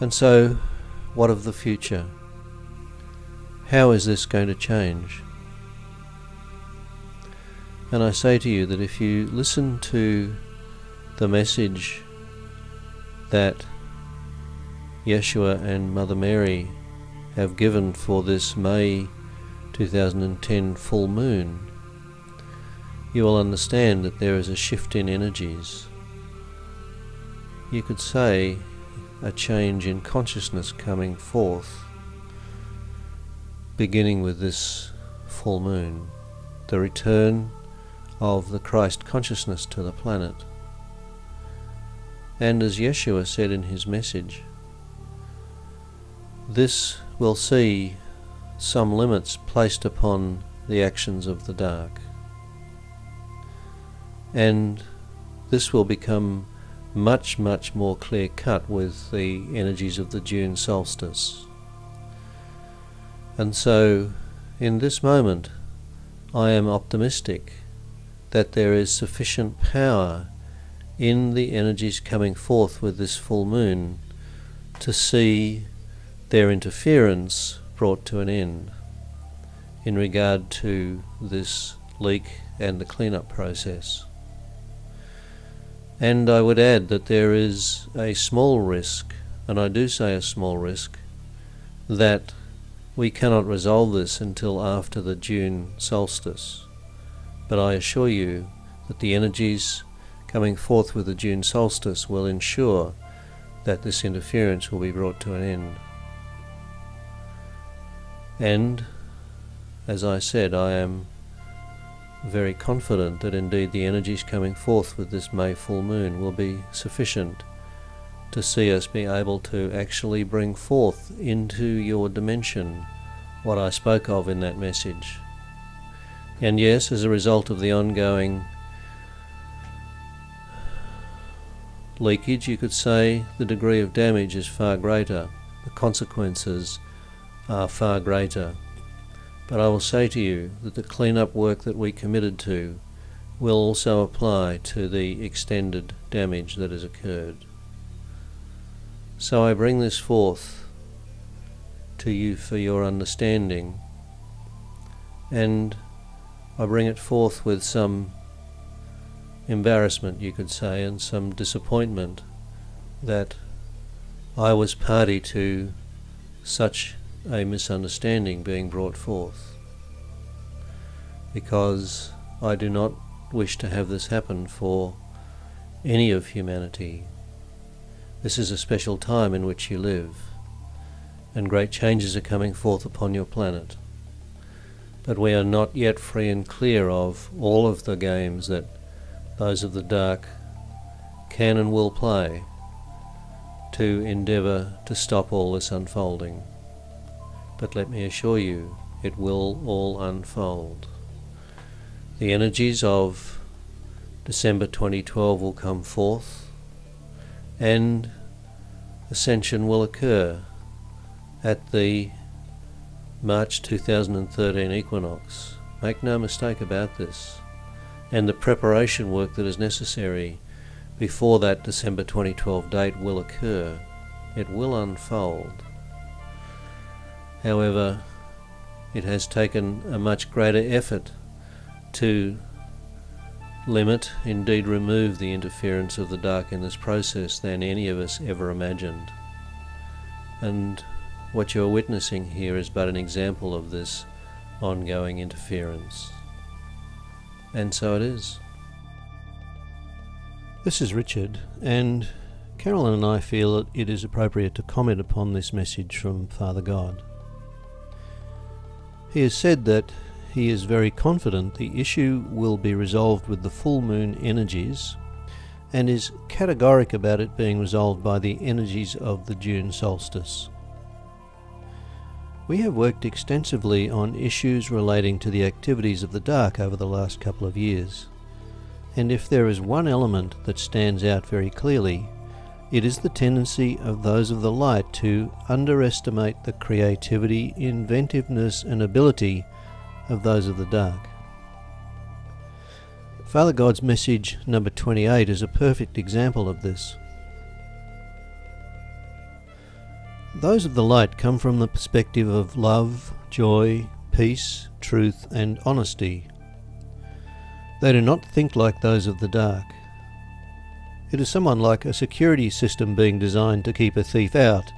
And so, what of the future? How is this going to change? And I say to you that if you listen to the message that Yeshua and Mother Mary have given for this May 2010 full moon, you will understand that there is a shift in energies. You could say a change in consciousness coming forth, beginning with this full moon, the return of the Christ consciousness to the planet. And as Yeshua said in his message, this will see some limits placed upon the actions of the dark. And this will become much, much more clear-cut with the energies of the June solstice. And so, in this moment, I am optimistic that there is sufficient power in the energies coming forth with this full moon to see their interference brought to an end in regard to this leak and the cleanup process. And I would add that there is a small risk, and I do say a small risk, that we cannot resolve this until after the June solstice. But I assure you that the energies coming forth with the June solstice will ensure that this interference will be brought to an end. And, as I said, I am very confident that indeed the energies coming forth with this May full moon will be sufficient to see us be able to actually bring forth into your dimension what I spoke of in that message. And yes, as a result of the ongoing leakage, you could say the degree of damage is far greater, the consequences are far greater. But I will say to you that the clean-up work that we committed to will also apply to the extended damage that has occurred. So I bring this forth to you for your understanding, and I bring it forth with some embarrassment, you could say, and some disappointment that I was party to such a misunderstanding being brought forth, because I do not wish to have this happen for any of humanity. This is a special time in which you live, and great changes are coming forth upon your planet. But we are not yet free and clear of all of the games that those of the dark can and will play to endeavour to stop all this unfolding. But let me assure you, it will all unfold. The energies of December 2012 will come forth, and ascension will occur at the March 2013 equinox. Make no mistake about this. And the preparation work that is necessary before that December 2012 date will occur. It will unfold. However, it has taken a much greater effort to limit, indeed remove, the interference of the dark in this process than any of us ever imagined. And what you're witnessing here is but an example of this ongoing interference. And so it is. This is Richard, and Carolyn and I feel that it is appropriate to comment upon this message from Father God. He has said that he is very confident the issue will be resolved with the full moon energies, and is categoric about it being resolved by the energies of the June solstice. We have worked extensively on issues relating to the activities of the dark over the last couple of years, and if there is one element that stands out very clearly, it is the tendency of those of the light to underestimate the creativity, inventiveness and ability of those of the dark. Father God's message number 28 is a perfect example of this. Those of the light come from the perspective of love, joy, peace, truth, and honesty. They do not think like those of the dark. It is somewhat like a security system being designed to keep a thief out,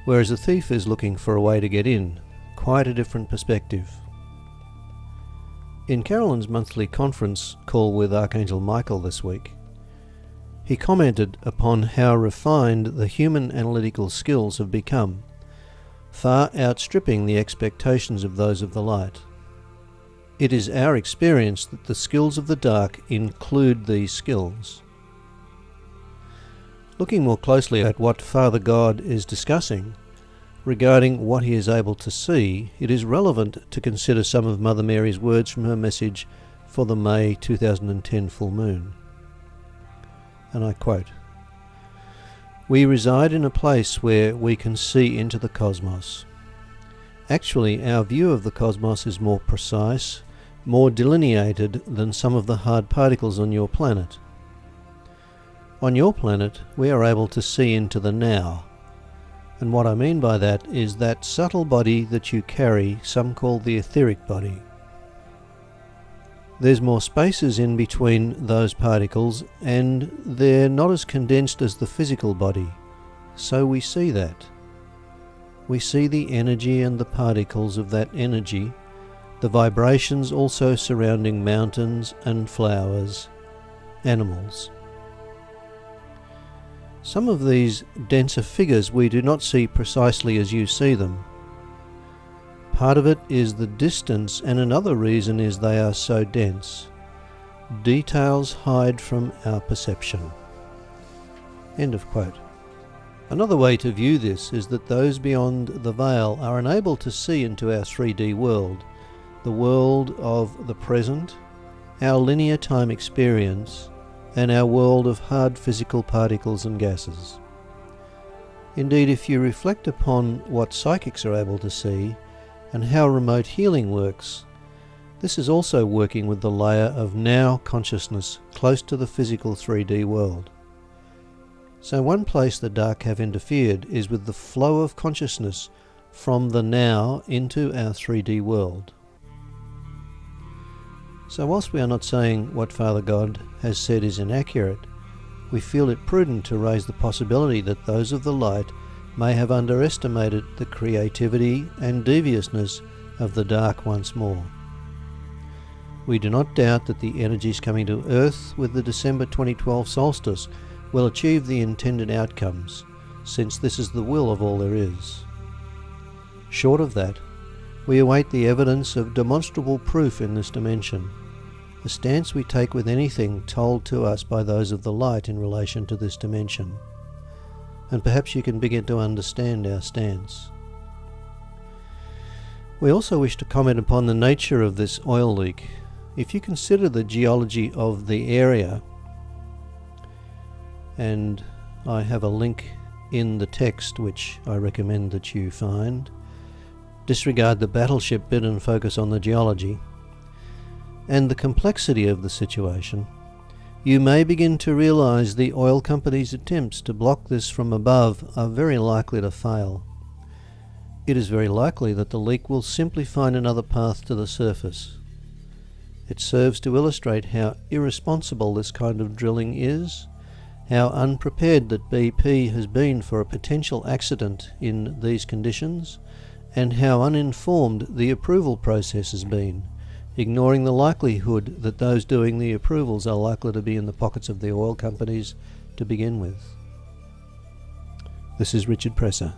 whereas a thief is looking for a way to get in. Quite a different perspective. In Carolyn's monthly conference call with Archangel Michael this week, he commented upon how refined the human analytical skills have become, far outstripping the expectations of those of the light. It is our experience that the skills of the dark include these skills. Looking more closely at what Father God is discussing regarding what he is able to see, it is relevant to consider some of Mother Mary's words from her message for the May 2010 full moon. And I quote, "We reside in a place where we can see into the cosmos. Actually, our view of the cosmos is more precise, more delineated than some of the hard particles on your planet. On your planet, we are able to see into the now. And what I mean by that is that subtle body that you carry, some call the etheric body. There's more spaces in between those particles, and they're not as condensed as the physical body. So we see that. We see the energy and the particles of that energy, the vibrations also surrounding mountains and flowers, animals. Some of these denser figures we do not see precisely as you see them. Part of it is the distance, and another reason is they are so dense. Details hide from our perception." End of quote. Another way to view this is that those beyond the veil are unable to see into our 3D world, the world of the present, our linear time experience, and our world of hard physical particles and gases. Indeed, if you reflect upon what psychics are able to see, and how remote healing works, this is also working with the layer of now consciousness close to the physical 3D world. So one place the dark have interfered is with the flow of consciousness from the now into our 3D world. So whilst we are not saying what Father God has said is inaccurate, we feel it prudent to raise the possibility that those of the light may have underestimated the creativity and deviousness of the dark once more. We do not doubt that the energies coming to Earth with the December 2012 solstice will achieve the intended outcomes, since this is the will of all there is. Short of that, we await the evidence of demonstrable proof in this dimension, the stance we take with anything told to us by those of the light in relation to this dimension. And perhaps you can begin to understand our stance. We also wish to comment upon the nature of this oil leak. If you consider the geology of the area, and I have a link in the text which I recommend that you find, disregard the battleship bit and focus on the geology, and the complexity of the situation, you may begin to realize the oil company's attempts to block this from above are very likely to fail. It is very likely that the leak will simply find another path to the surface. It serves to illustrate how irresponsible this kind of drilling is, how unprepared that BP has been for a potential accident in these conditions, and how uninformed the approval process has been, ignoring the likelihood that those doing the approvals are likely to be in the pockets of the oil companies to begin with. This is Richard Presser.